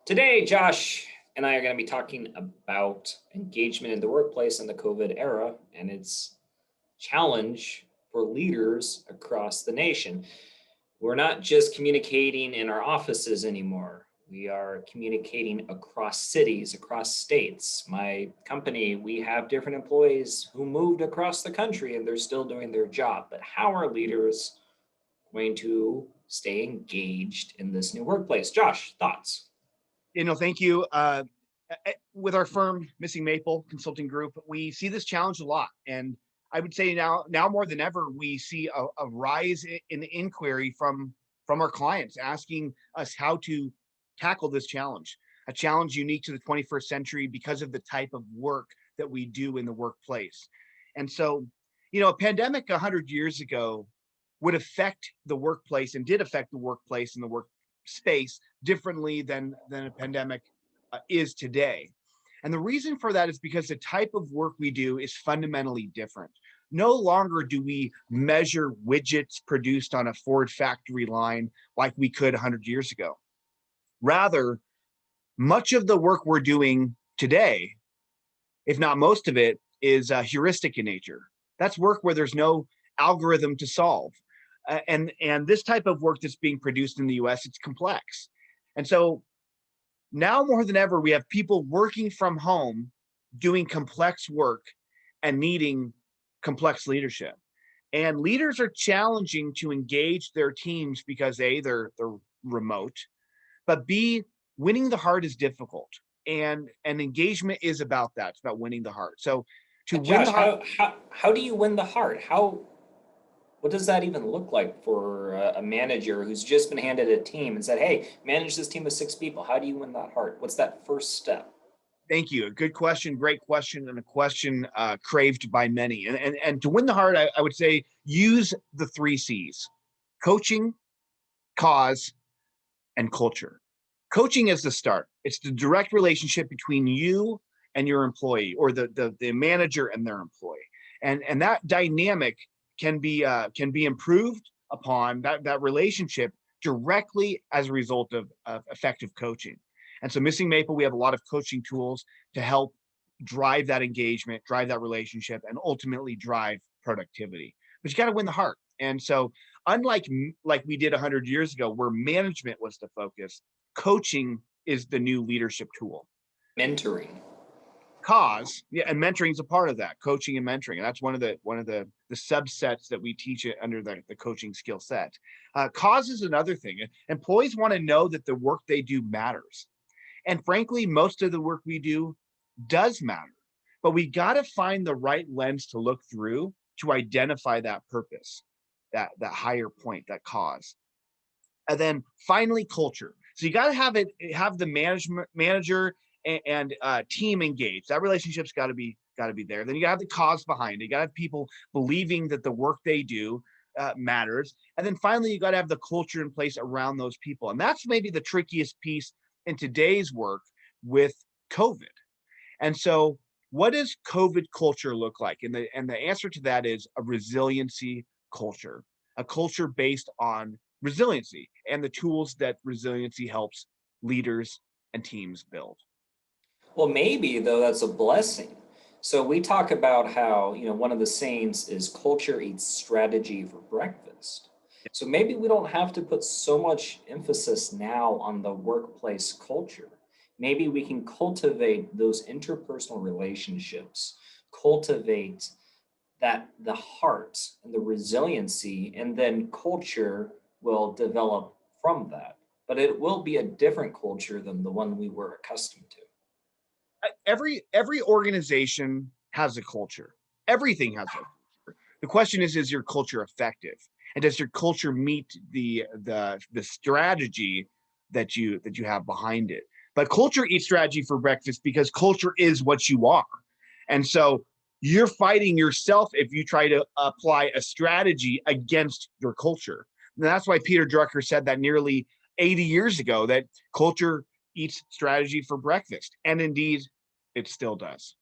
Today, Josh and I are going to be talking about engagement in the workplace in the COVID era and its challenge for leaders across the nation. We're not just communicating in our offices anymore. We are communicating across cities, across states. My company, we have different employees who moved across the country and they're still doing their job. But how are leaders going to stay engaged in this new workplace? Josh, thoughts? Thank you. With our firm, Missing Maple Consulting Group, we see this challenge a lot. And I would say now more than ever, we see a rise in inquiry from our clients asking us how to tackle this challenge, a challenge unique to the 21st century because of the type of work that we do in the workplace. And so, a pandemic 100 years ago would affect the workplace and did affect the workplace and the workspace differently than a pandemic is today. And the reason for that is because the type of work we do is fundamentally different. No longer do we measure widgets produced on a Ford factory line like we could 100 years ago. Rather, much of the work we're doing today, if not most of it, is heuristic in nature. That's work where there's no algorithm to solve. And this type of work that's being produced in the US, it's complex. And so now more than ever, we have people working from home, doing complex work and needing complex leadership. And leaders are challenging to engage their teams because A, they're remote, but B, winning the heart is difficult. And engagement is about that. It's about winning the heart. So to win Josh, the heart, how do you win the heart? What does that even look like for a manager who's just been handed a team and said, "Hey, manage this team of 6 people"? How do you win that heart? What's that first step? thank you. Good question, great question, and a question craved by many. And to win the heart, I would say use the 3 C's: coaching, cause, and culture. Coaching is the start. It's the direct relationship between you and your employee, or the manager and their employee. And that dynamic can be improved upon, that relationship, directly as a result of effective coaching. And so Missing Maple, we have a lot of coaching tools to help drive that engagement, drive that relationship, and ultimately drive productivity. But you got to win the heart. And so unlike like we did 100 years ago, where management was the focus, coaching is the new leadership tool. Mentoring. Cause, yeah, and mentoring is a part of that, coaching and mentoring. And that's one of the subsets that we teach it under the coaching skill set. Cause is another thing. Employees want to know that the work they do matters. And frankly, most of the work we do does matter, but we got to find the right lens to look through to identify that purpose, that higher point, that cause. And then finally, culture. So you got to have the manager and team engaged. That relationship's got to be there. Then you got to have the cause behind it. You got to have people believing that the work they do matters. And then finally, you got to have the culture in place around those people. And that's maybe the trickiest piece in today's work with COVID. And so, what does COVID culture look like? And the answer to that is a resiliency culture, a culture based on resiliency and the tools that resiliency helps leaders and teams build. Well, maybe though that's a blessing. So we talk about how, one of the sayings is culture eats strategy for breakfast. So maybe we don't have to put so much emphasis now on the workplace culture. Maybe we can cultivate those interpersonal relationships, cultivate that the heart and the resiliency, and then culture will develop from that. But it will be a different culture than the one we were accustomed to. Every organization has a culture. Everything has a culture. The question is your culture effective? And does your culture meet the strategy that you have behind it? But culture eats strategy for breakfast because culture is what you are. And so you're fighting yourself if you try to apply a strategy against your culture. And that's why Peter Drucker said that nearly 80 years ago, that culture eats strategy for breakfast. And indeed, it still does.